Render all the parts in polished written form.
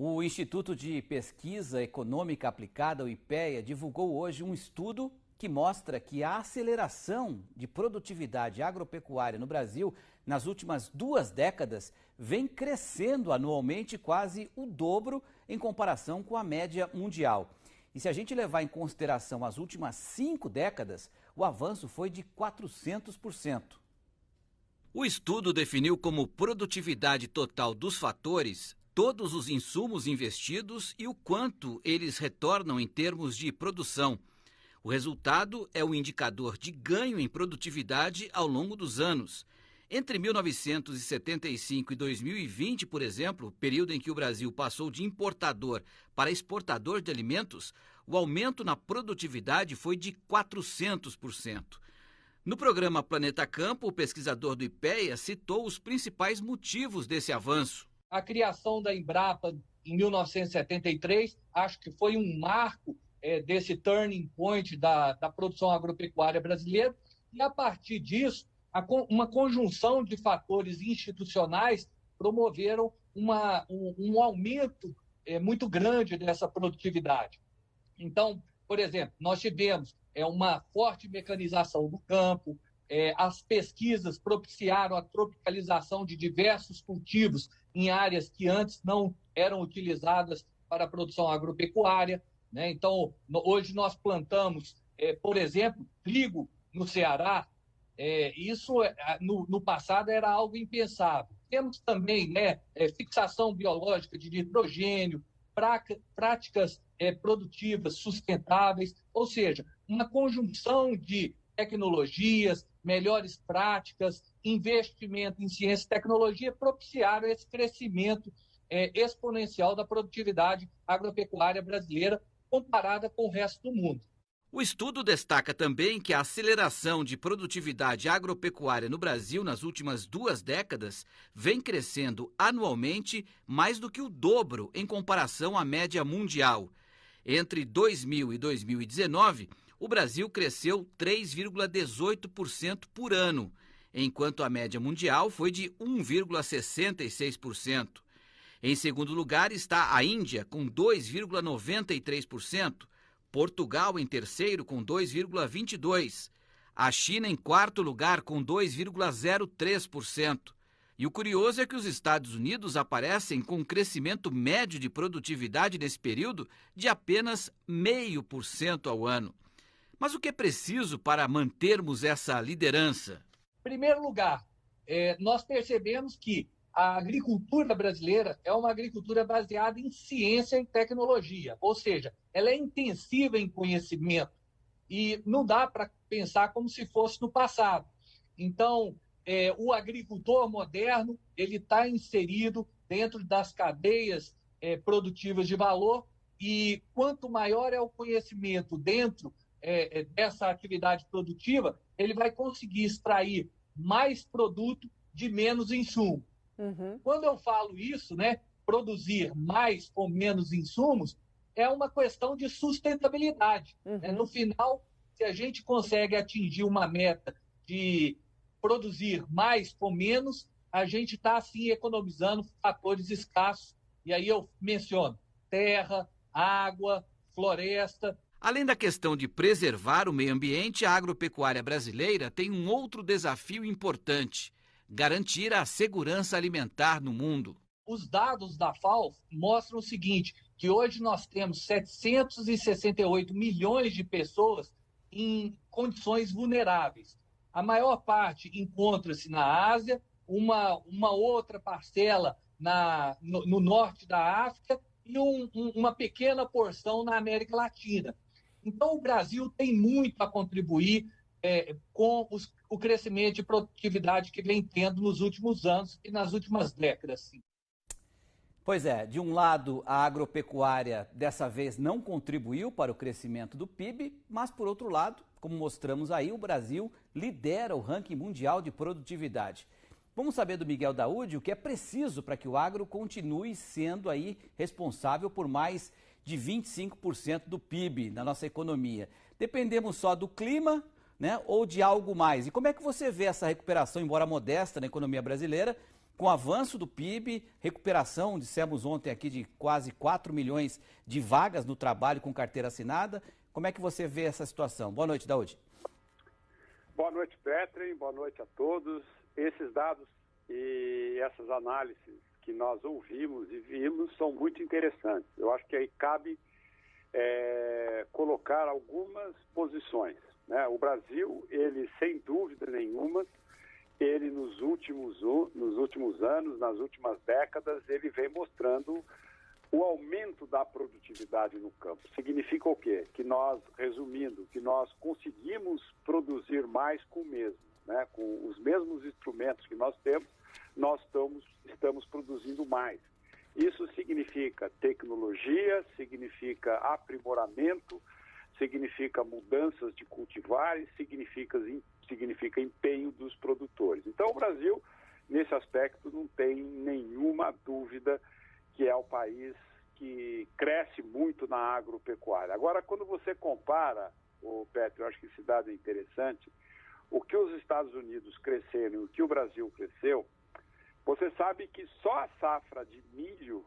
O Instituto de Pesquisa Econômica Aplicada, o IPEA, divulgou hoje um estudo que mostra que a aceleração de produtividade agropecuária no Brasil nas últimas 2 décadas vem crescendo anualmente quase o dobro em comparação com a média mundial. E se a gente levar em consideração as últimas 5 décadas, o avanço foi de 400%. O estudo definiu como produtividade total dos fatores todos os insumos investidos e o quanto eles retornam em termos de produção. O resultado é o indicador de ganho em produtividade ao longo dos anos. Entre 1975 e 2020, por exemplo, período em que o Brasil passou de importador para exportador de alimentos, o aumento na produtividade foi de 400%. No programa Planeta Campo, o pesquisador do IPEA citou os principais motivos desse avanço. A criação da Embrapa em 1973, acho que foi um marco desse turning point da produção agropecuária brasileira, e a partir disso, uma conjunção de fatores institucionais promoveram um aumento muito grande dessa produtividade. Então, por exemplo, nós tivemos uma forte mecanização do campo, as pesquisas propiciaram a tropicalização de diversos cultivos em áreas que antes não eram utilizadas para a produção agropecuária, né? Então, hoje nós plantamos, por exemplo, trigo no Ceará. Isso no passado era algo impensável. Temos também fixação biológica de nitrogênio, práticas produtivas sustentáveis, ou seja, uma conjunção de tecnologias, melhores práticas, investimento em ciência e tecnologia propiciaram esse crescimento exponencial da produtividade agropecuária brasileira comparada com o resto do mundo. O estudo destaca também que a aceleração de produtividade agropecuária no Brasil nas últimas 2 décadas vem crescendo anualmente mais do que o dobro em comparação à média mundial. Entre 2000 e 2019, o Brasil cresceu 3,18% por ano, enquanto a média mundial foi de 1,66%. Em segundo lugar está a Índia, com 2,93%, Portugal em terceiro, com 2,22%, a China em quarto lugar, com 2,03%. E o curioso é que os Estados Unidos aparecem com um crescimento médio de produtividade nesse período de apenas 0,5% ao ano. Mas o que é preciso para mantermos essa liderança? Em primeiro lugar, nós percebemos que a agricultura brasileira é uma agricultura baseada em ciência e tecnologia, ou seja, ela é intensiva em conhecimento e não dá para pensar como se fosse no passado. Então, o agricultor moderno ele está inserido dentro das cadeias produtivas de valor e quanto maior é o conhecimento dentro dessa atividade produtiva, ele vai conseguir extrair mais produto de menos insumo. Uhum. Quando eu falo isso, produzir mais com menos insumos, é uma questão de sustentabilidade. Uhum. No final, se a gente consegue atingir uma meta de produzir mais com menos, a gente está, assim, economizando fatores escassos. E aí eu menciono terra, água, floresta. Além da questão de preservar o meio ambiente, a agropecuária brasileira tem um outro desafio importante: garantir a segurança alimentar no mundo. Os dados da FAO mostram o seguinte, que hoje nós temos 768 milhões de pessoas em condições vulneráveis. A maior parte encontra-se na Ásia, uma outra parcela no norte da África e uma pequena porção na América Latina. Então, o Brasil tem muito a contribuir com o crescimento de produtividade que vem tendo nos últimos anos e nas últimas décadas. Sim. Pois é, de um lado, a agropecuária dessa vez não contribuiu para o crescimento do PIB, mas por outro lado, como mostramos aí, o Brasil lidera o ranking mundial de produtividade. Vamos saber do Miguel Daúde o que é preciso para que o agro continue sendo aí responsável por mais de 25% do PIB na nossa economia. Dependemos só do clima, ou de algo mais? E como é que você vê essa recuperação, embora modesta, na economia brasileira, com o avanço do PIB, recuperação, dissemos ontem aqui, de quase 4 milhões de vagas no trabalho com carteira assinada. Como é que você vê essa situação? Boa noite, Daúde. Boa noite, Petri. Boa noite a todos. Esses dados e essas análises que nós ouvimos e vimos são muito interessantes. Eu acho que aí cabe colocar algumas posições, né? O Brasil, ele sem dúvida nenhuma, ele nos últimos anos, nas últimas décadas, ele vem mostrando o aumento da produtividade no campo. Significa o quê? Que nós, resumindo, que nós conseguimos produzir mais com o mesmo, né? Com os mesmos instrumentos que nós temos, nós estamos produzindo mais. Isso significa tecnologia, significa aprimoramento, significa mudanças de cultivares, significa empenho dos produtores. Então, o Brasil, nesse aspecto, não tem nenhuma dúvida que é o país que cresce muito na agropecuária. Agora, quando você compara, Petro, eu acho que esse dado é interessante, o que os Estados Unidos cresceram e o que o Brasil cresceu, você sabe que só a safra de milho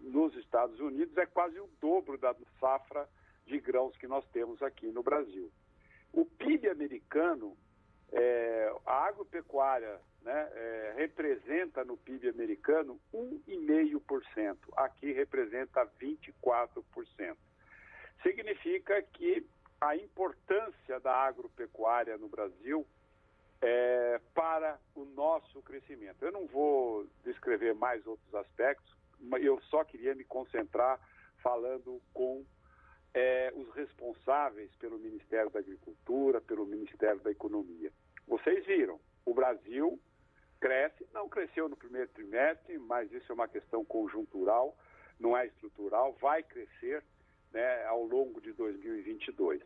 nos Estados Unidos é quase o dobro da safra de grãos que nós temos aqui no Brasil. O PIB americano, a agropecuária, né, representa no PIB americano 1,5%. Aqui representa 24%. Significa que a importância da agropecuária no Brasil para o nosso crescimento. Eu não vou descrever mais outros aspectos, mas eu só queria me concentrar falando com os responsáveis pelo Ministério da Agricultura, pelo Ministério da Economia. Vocês viram, o Brasil cresce, não cresceu no primeiro trimestre, mas isso é uma questão conjuntural, não é estrutural, vai crescer, né, ao longo de 2022.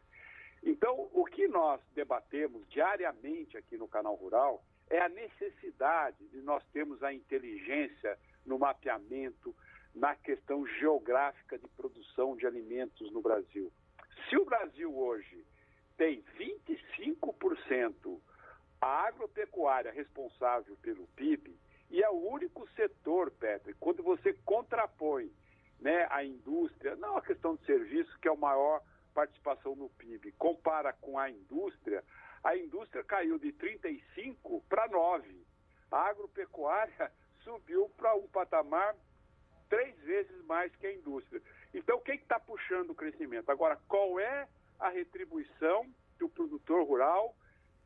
Então, o que nós debatemos diariamente aqui no Canal Rural é a necessidade de nós termos a inteligência no mapeamento, na questão geográfica de produção de alimentos no Brasil. Se o Brasil hoje tem 25% a agropecuária responsável pelo PIB, e é o único setor, Petri, quando você contrapõe, né, a indústria, não a questão de serviço, que é a maior participação no PIB, compara com a indústria caiu de 35 para 9. A agropecuária subiu para um patamar 3 vezes mais que a indústria. Então, quem está puxando o crescimento? Agora, qual é a retribuição que o produtor rural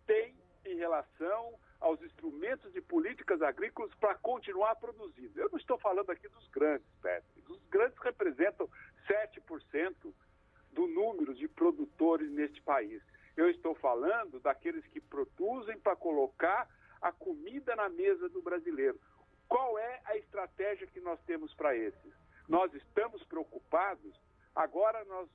tem em relação aos instrumentos de políticas agrícolas para continuar produzindo? Eu não estou falando aqui dos grandes, Petri. Os grandes representam 7% do número de produtores neste país. Eu estou falando daqueles que produzem para colocar a comida na mesa do brasileiro. Qual é a estratégia que nós temos para esses? Nós estamos preocupados, agora nós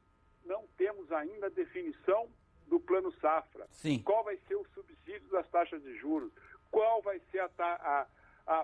não temos ainda a definição do Plano Safra. Sim. Qual vai ser o subsídio das taxas de juros? Qual vai ser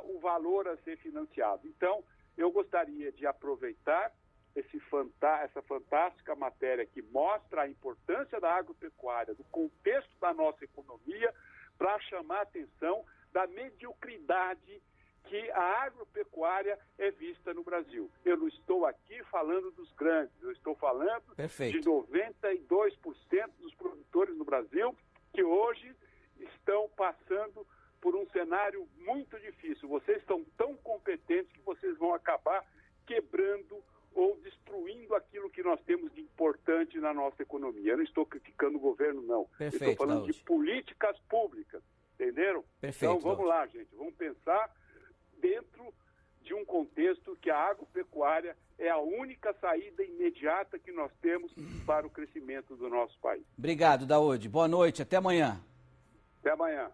o valor a ser financiado? Então, eu gostaria de aproveitar essa fantástica matéria que mostra a importância da agropecuária, do contexto da nossa economia, para chamar a atenção da mediocridade que a agropecuária é vista no Brasil. Eu não estou aqui falando dos grandes, eu estou falando Perfeito. de 92% dos produtores no Brasil que hoje estão passando por um cenário muito difícil. Vocês estão tão competentes que vocês vão acabar quebrando ou destruindo aquilo que nós temos de importante na nossa economia. Eu não estou criticando o governo, não. Perfeito, eu estou falando Daúde. de políticas públicas, entenderam? Perfeito, Então vamos lá, gente, vamos pensar dentro de um contexto que a agropecuária é a única saída imediata que nós temos para o crescimento do nosso país. Obrigado, Daúde. Boa noite, até amanhã. Até amanhã.